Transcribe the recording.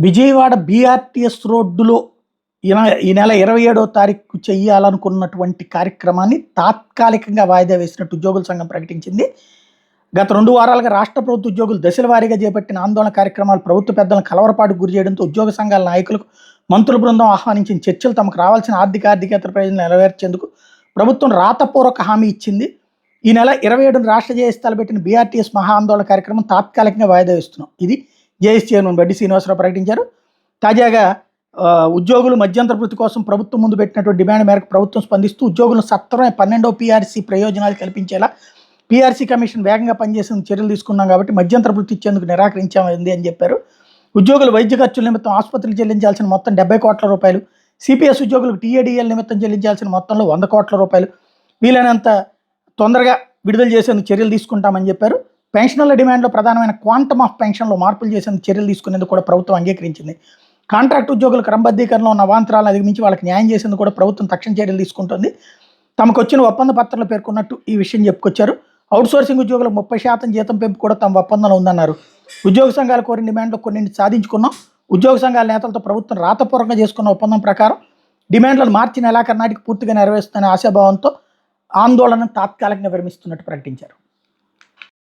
Vijayawada BRTS రోడ్డులో ఈ నెల 27వ తారీఖు చేయాలనుకున్నటువంటి కార్యక్రమాన్ని తాత్కాలికంగా వాయిదా వేసినట్టు ఉద్యోగుల సంఘం ప్రకటించింది. గత 2 వారాలుగా రాష్ట్ర ప్రభుత్వ ఉద్యోగులు దశల వారీగా చేపట్టిన ఆందోళన కార్యక్రమాలు ప్రభుత్వ పెద్దలను కలవరపాటుకు గురి చేయడంతో ఉద్యోగ సంఘాల నాయకులకు మంత్రుల బృందం ఆహ్వానించిన చర్చలు తమకు రావాల్సిన ఆర్థికేతర ప్రయోజనాలు నెరవేర్చేందుకు ప్రభుత్వం రాతపూర్వక హామీ ఇచ్చింది. ఈ నెల 27న రాష్ట్ర జేఏసీ తలపెట్టిన బీఆర్టీఎస్ మహా ఆందోళన కార్యక్రమం తాత్కాలికంగా వాయిదా వేస్తున్నాం. ఇది జేఏసీ చైర్మన్ బడ్డి శ్రీనివాసరావు ప్రకటించారు. తాజాగా ఉద్యోగులు మధ్యంతర వృత్తి కోసం ప్రభుత్వం ముందు పెట్టినటువంటి డిమాండ్ మేరకు ప్రభుత్వం స్పందిస్తూ ఉద్యోగులను సత్వరమే 12వ పీఆర్సీ ప్రయోజనాలు కల్పించేలా పీఆర్సీ కమిషన్ వేగంగా పనిచేసేందుకు చర్యలు తీసుకున్నాం కాబట్టి మధ్యంతర వృత్తి ఇచ్చేందుకు నిరాకరించామైంది అని చెప్పారు. ఉద్యోగులు వైద్య ఖర్చుల నిమిత్తం ఆసుపత్రులు చెల్లించాల్సిన మొత్తం 70 కోట్ల రూపాయలు, సిపిఎస్ ఉద్యోగులకు టీఏడీఎల్ నిమిత్తం చెల్లించాల్సిన మొత్తంలో 100 కోట్ల రూపాయలు వీలైనంత తొందరగా విడుదల చేసేందుకు చర్యలు తీసుకుంటామని చెప్పారు. పెన్షనర్ల డిమాండ్లో ప్రధానమైన క్వాంటమ్ ఆఫ్ పెన్షన్లో మార్పులు చేసేందుకు చర్యలు తీసుకునేందుకు కూడా ప్రభుత్వం అంగీకరించింది. కాంట్రాక్ట్ ఉద్యోగుల క్రమబద్ధీకరణలో ఉన్న అవాంతరాలను అధిగమించి వాళ్ళకి న్యాయం చేసేందుకు కూడా ప్రభుత్వం తక్షణ చర్యలు తీసుకుంటుంది. తమకు వచ్చిన ఒప్పంద పత్రంలో పేర్కొన్నట్టు ఈ విషయం చెప్పుకొచ్చారు. అవుట్సోర్సింగ్ ఉద్యోగులకు 30% జీతం పెంపు కూడా తమ ఒప్పందంలో ఉందన్నారు. ఉద్యోగ సంఘాలు కోరిన డిమాండ్లో కొన్నింటి సాధించుకున్నాం. ఉద్యోగ సంఘాల నేతలతో ప్రభుత్వం రాతపూర్వకంగా చేసుకున్న ఒప్పందం ప్రకారం డిమాండ్లను మార్చి నెలాఖరు నాటికి పూర్తిగా నెరవేరుస్తున్న ఆశాభావంతో ఆందోళనను తాత్కాలికంగా విరమిస్తున్నట్టు ప్రకటించారు.